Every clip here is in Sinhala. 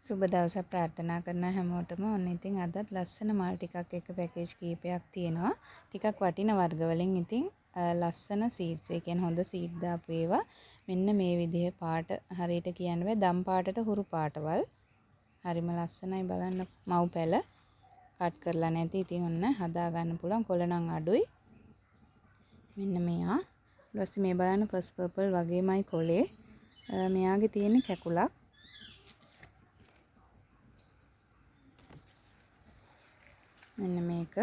සුබ දවසක් ප්‍රාර්ථනා කරන හැමෝටම. ඔන්න ඉතින් අදත් ලස්සන මල් ටිකක් එක පැකේජ් කීපයක් තියෙනවා. ටිකක් වටින වර්ග වලින් ඉතින් ලස්සන සීඩ්ස්, ඒ කියන්නේ හොඳ සීඩ් දාපු ඒවා. මෙන්න මේ විදිහේ පාට හරියට කියන්න බෑ, දම් පාටට හුරු පාටවල්. හරිම ලස්සනයි බලන්න. මව් පැල කට් කරලා නැති. ඉතින් ඔන්න හදා ගන්න පුළුවන්. කොළ නම් අඩුයි. මෙන්න මෙයා. ඊට පස්සේ මේ බලන්න පස් පර්පල් වගේමයි කොලේ. මෙයාගේ තියෙන කැකුලක්. මෙන්න මේක.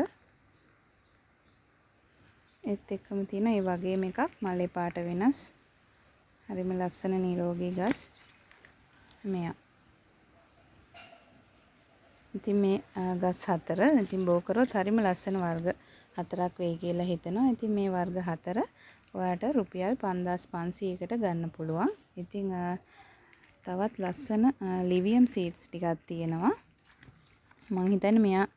ඒත් එක්කම තියෙන ඒ වගේම එකක් මලේ පාට වෙනස්. හරිම ලස්සන නිරෝගී ගස්. මෙයා. ඉතින් මේ ගස් හතර ඉතින් බෝ කරොත් හරිම ලස්සන වර්ග හතරක් වෙයි කියලා හිතනවා. ඉතින් මේ වර්ග හතර ඔයාට රුපියල් 5500කට ගන්න පුළුවන්. ඉතින් තවත් ලස්සන ලිවියම් සීඩ්ස් ටිකක් තියෙනවා. මම හිතන්නේ මෙයා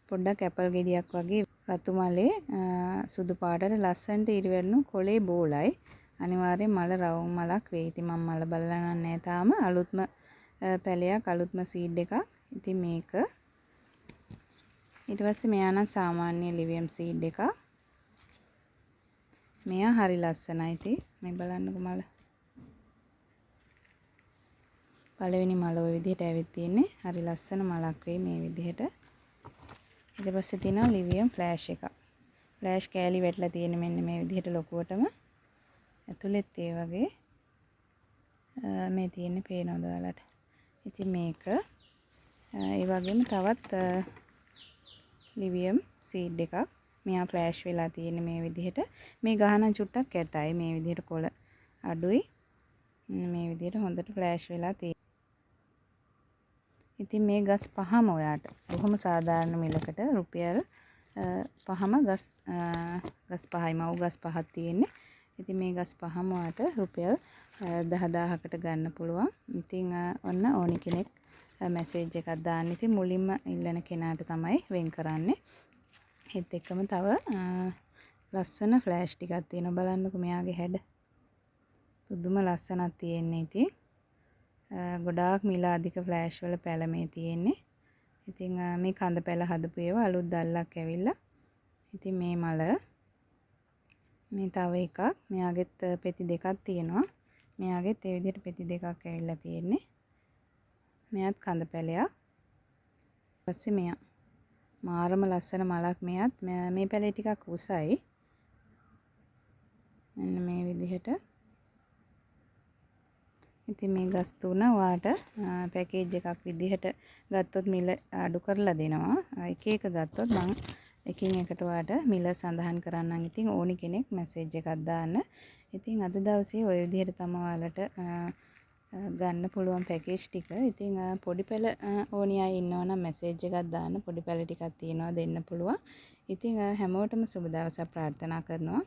පොඩ්ඩක් ඇපල් ගෙඩියක් වගේ රතු මලේ සුදු පාටට ලස්සනට ඉරිවැටුණු කොලේ බෝලයි. අනිවාර්යෙන් මල රවුම් මලක් වෙයි. ඉතින් මම මල බලලා නැහැ තාම. අලුත්ම පැලයක්, අලුත්ම සීඩ් එකක්. ඉතින් මේක ඊට පස්සේ මෙයා නම් සාමාන්‍ය ලිවියම් සීඩ් එකක්. මෙයා හරි ලස්සනයි. ඉතින් මේ බලන්නකො මල. පළවෙනි මල ওই විදිහට ඇවිත් තියෙන්නේ. හරි ලස්සන මලක් වෙයි මේ විදිහට. ඊට පස්සේ තියෙනවා ලිවියම් ෆ්ලෑෂ් එකක්. ෆ්ලෑෂ් කෑලි වැටලා තියෙන්නේ මෙන්න මේ විදිහට ලොකුවටම. ඇතුළෙත් ඒ වගේ මේ තියෙන්නේ පේනවද ඔයාලට? ඉතින් මේක ඒ වගේම තවත් ලිවියම් සීඩ් එකක්. මෙයා ෆ්ලෑෂ් වෙලා තියෙන්නේ මේ විදිහට. මේ ගහන චුට්ටක් ඇතයි මේ විදිහට කොළ අඩුයි. මේ විදිහට හොඳට ෆ්ලෑෂ් වෙලා තියෙනවා. ඉතින් මේ ගස් පහම ඔයාට බොහොම සාධාරණ මිලකට රුපියල් පහම ගස් 5යි මව් ගස් පහක් තියෙන්නේ. ඉතින් මේ ගස් පහම ඔයාට රුපියල් 10000කට ගන්න පුළුවන්. ඉතින් ඔන්න ඕනි කෙනෙක් මැසේජ් එකක් දාන්න. ඉතින් මුලින්ම ඉල්ලන කෙනාට තමයි වෙන් කරන්නේ. ඒත් එක්කම තව ලස්සන ෆ්ලෑෂ් ටිකක් තියෙනවා. බලන්නකො මෙයාගේ හැඩ. පුදුම ලස්සනක් තියෙන්නේ. ඉතින් ගොඩාක් මිල අධික ෆ්ලෑෂ් වල පැල මේ තියෙන්නේ. ඉතින් මේ කඳ පැල හදපු ඒවා අලුත් දැල්ලක් ඇවිල්ලා. ඉතින් මේ මල මේ තව එකක්. මෙයාගෙත් පෙති දෙකක් තියෙනවා. මෙයාගෙත් ඒ විදිහට පෙති දෙකක් ඇවිල්ලා තියෙන්නේ. මෙයාත් කඳ පැලයක්. ඊපස්සේ මෙයා මාරම ලස්සන මලක්. මෙයාත් මේ පැලේ ටිකක් උසයි. මෙන්න මේ විදිහට. ඉතින් මේ ගස් තුන ඔයාට පැකේජ් එකක් විදිහට ගත්තොත් මිල අඩු කරලා දෙනවා. එක එක ගත්තොත් මම එකින් එකට ඔයාට මිල සඳහන් කරන්නම්. ඉතින් ඕනි කෙනෙක් මැසේජ් එකක් දාන්න. ඉතින් අද දවසේ ওই විදිහට තමයි ඔයාලට ගන්න පුළුවන් පැකේජ් ටික. ඉතින් පොඩි පැල ඕනි අය ඉන්නවා නම් මැසේජ් එකක් දාන්න. පොඩි පැල ටිකක් තියෙනවා දෙන්න පුළුවන්. ඉතින් හැමෝටම සුබ දවසක් ප්‍රාර්ථනා කරනවා.